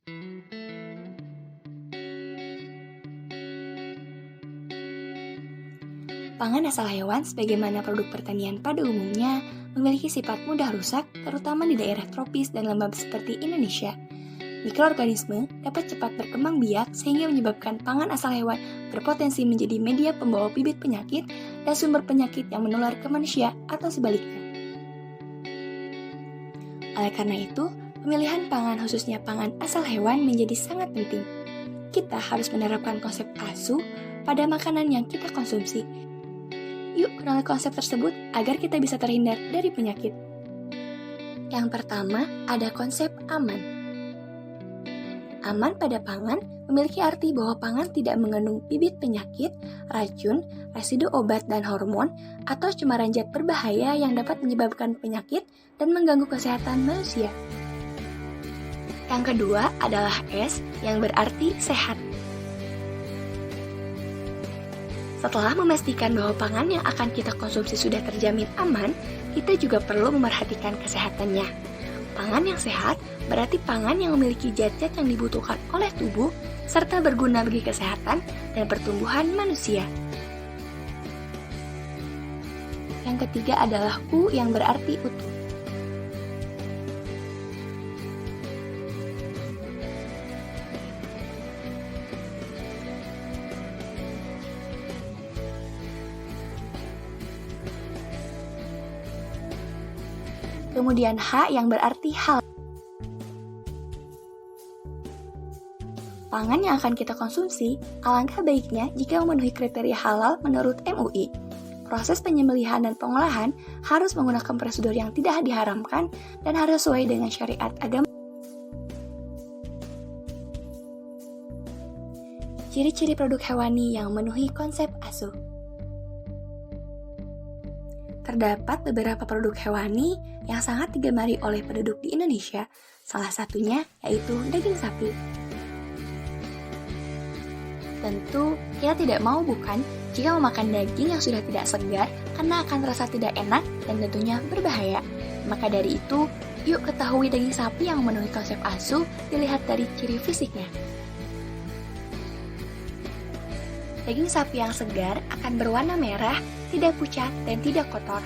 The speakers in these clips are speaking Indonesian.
Pangan asal hewan, sebagaimana produk pertanian pada umumnya, memiliki sifat mudah rusak, terutama di daerah tropis dan lembab seperti Indonesia. Mikroorganisme dapat cepat berkembang biak sehingga menyebabkan pangan asal hewan berpotensi menjadi media pembawa bibit penyakit dan sumber penyakit yang menular ke manusia atau sebaliknya. Oleh karena itu, pemilihan pangan khususnya pangan asal hewan menjadi sangat penting. Kita harus menerapkan konsep ASU pada makanan yang kita konsumsi. Yuk kenali konsep tersebut agar kita bisa terhindar dari penyakit. Yang pertama, ada konsep aman. Aman pada pangan memiliki arti bahwa pangan tidak mengandung bibit penyakit, racun, residu obat dan hormon, atau cemaran zat berbahaya yang dapat menyebabkan penyakit dan mengganggu kesehatan manusia. Yang kedua adalah S yang berarti sehat. Setelah memastikan bahwa pangan yang akan kita konsumsi sudah terjamin aman, kita juga perlu memerhatikan kesehatannya. Pangan yang sehat berarti pangan yang memiliki zat-zat yang dibutuhkan oleh tubuh serta berguna bagi kesehatan dan pertumbuhan manusia. Yang ketiga adalah U yang berarti utuh. Kemudian H yang berarti halal. Pangan yang akan kita konsumsi, alangkah baiknya jika memenuhi kriteria halal menurut MUI. Proses penyembelihan dan pengolahan harus menggunakan prosedur yang tidak diharamkan dan harus sesuai dengan syariat agama. Ciri-ciri produk hewani yang memenuhi konsep ASU. Terdapat beberapa produk hewani yang sangat digemari oleh penduduk di Indonesia, salah satunya yaitu daging sapi. Tentu, kita tidak mau bukan jika memakan daging yang sudah tidak segar karena akan terasa tidak enak dan tentunya berbahaya. Maka dari itu, yuk ketahui daging sapi yang memenuhi konsep ASU dilihat dari ciri fisiknya. Daging sapi yang segar akan berwarna merah, tidak pucat, dan tidak kotor.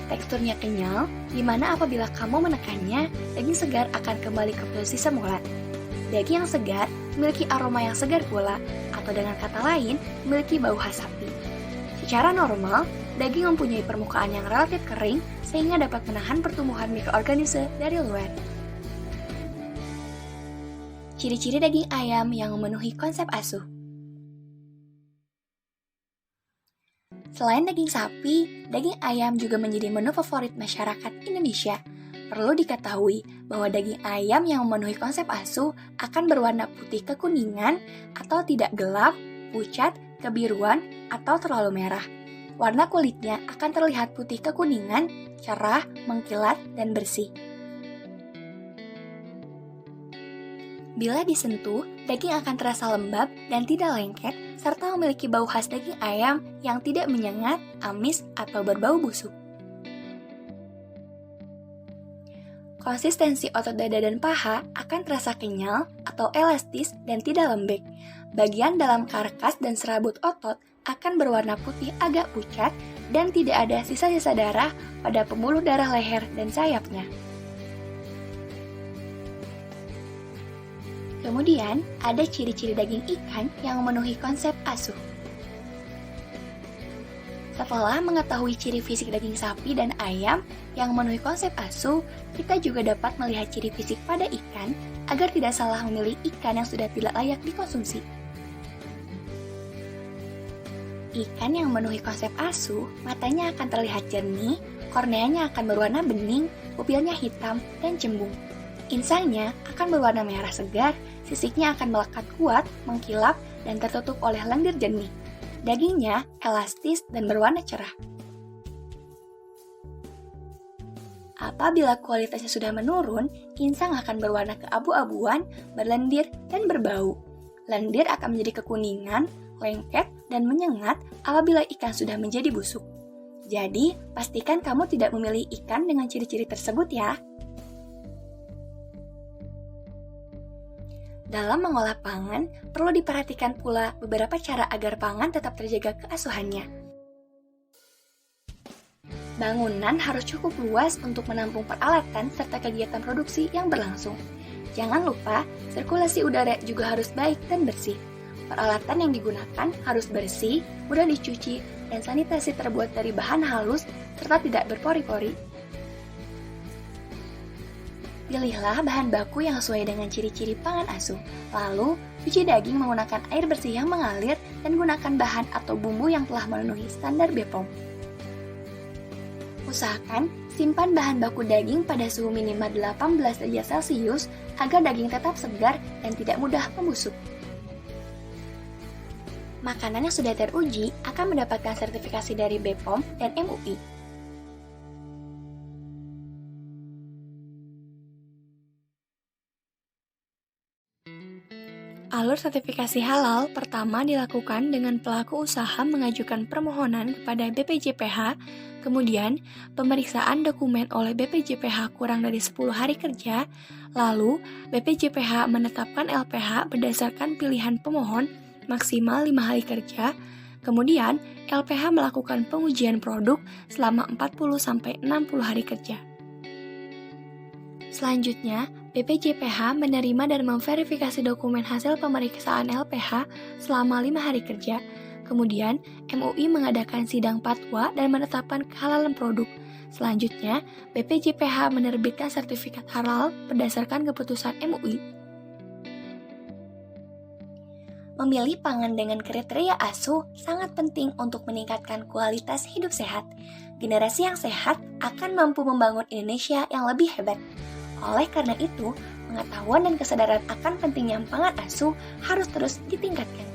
Teksturnya kenyal, di mana apabila kamu menekannya, daging segar akan kembali ke posisi semula. Daging yang segar memiliki aroma yang segar pula, atau dengan kata lain, memiliki bau khas sapi. Secara normal, daging mempunyai permukaan yang relatif kering, sehingga dapat menahan pertumbuhan mikroorganisme dari luar. Ciri-ciri daging ayam yang memenuhi konsep ASU. Selain daging sapi, daging ayam juga menjadi menu favorit masyarakat Indonesia. Perlu diketahui bahwa daging ayam yang memenuhi konsep ASU akan berwarna putih kekuningan atau tidak gelap, pucat, kebiruan, atau terlalu merah. Warna kulitnya akan terlihat putih kekuningan, cerah, mengkilat, dan bersih. Bila disentuh, daging akan terasa lembab dan tidak lengket, serta memiliki bau khas daging ayam yang tidak menyengat, amis, atau berbau busuk. Konsistensi otot dada dan paha akan terasa kenyal atau elastis dan tidak lembek. Bagian dalam karkas dan serabut otot akan berwarna putih agak pucat dan tidak ada sisa-sisa darah pada pembuluh darah leher dan sayapnya. Kemudian, ada ciri-ciri daging ikan yang memenuhi konsep ASU. Setelah mengetahui ciri fisik daging sapi dan ayam yang memenuhi konsep ASU, kita juga dapat melihat ciri fisik pada ikan agar tidak salah memilih ikan yang sudah tidak layak dikonsumsi. Ikan yang memenuhi konsep ASU, matanya akan terlihat jernih, korneanya akan berwarna bening, pupilnya hitam, dan cembung. Insangnya akan berwarna merah segar, sisiknya akan melekat kuat, mengkilap, dan tertutup oleh lendir jernih. Dagingnya elastis dan berwarna cerah. Apabila kualitasnya sudah menurun, insang akan berwarna keabu-abuan, berlendir, dan berbau. Lendir akan menjadi kekuningan, lengket, dan menyengat apabila ikan sudah menjadi busuk. Jadi, pastikan kamu tidak memilih ikan dengan ciri-ciri tersebut ya. Dalam mengolah pangan, perlu diperhatikan pula beberapa cara agar pangan tetap terjaga keasuhannya. Bangunan harus cukup luas untuk menampung peralatan serta kegiatan produksi yang berlangsung. Jangan lupa, sirkulasi udara juga harus baik dan bersih. Peralatan yang digunakan harus bersih, mudah dicuci, dan sanitasi terbuat dari bahan halus serta tidak berpori-pori. Pilihlah bahan baku yang sesuai dengan ciri-ciri pangan asuh. Lalu, cuci daging menggunakan air bersih yang mengalir dan gunakan bahan atau bumbu yang telah memenuhi standar BPOM. Usahakan simpan bahan baku daging pada suhu minimal 18 derajat Celcius agar daging tetap segar dan tidak mudah membusuk. Makanan yang sudah teruji akan mendapatkan sertifikasi dari BPOM dan MUI. Alur sertifikasi halal pertama dilakukan dengan pelaku usaha mengajukan permohonan kepada BPJPH, kemudian pemeriksaan dokumen oleh BPJPH kurang dari 10 hari kerja, lalu BPJPH menetapkan LPH berdasarkan pilihan pemohon maksimal 5 hari kerja, kemudian LPH melakukan pengujian produk selama 40-60 hari kerja. Selanjutnya, BPJPH menerima dan memverifikasi dokumen hasil pemeriksaan LPH selama 5 hari kerja. Kemudian, MUI mengadakan sidang fatwa dan menetapkan kehalalan produk. Selanjutnya, BPJPH menerbitkan sertifikat halal berdasarkan keputusan MUI. Memilih pangan dengan kriteria asuh sangat penting untuk meningkatkan kualitas hidup sehat. Generasi yang sehat akan mampu membangun Indonesia yang lebih hebat. Oleh karena itu, pengetahuan dan kesadaran akan pentingnya pangan asuh harus terus ditingkatkan.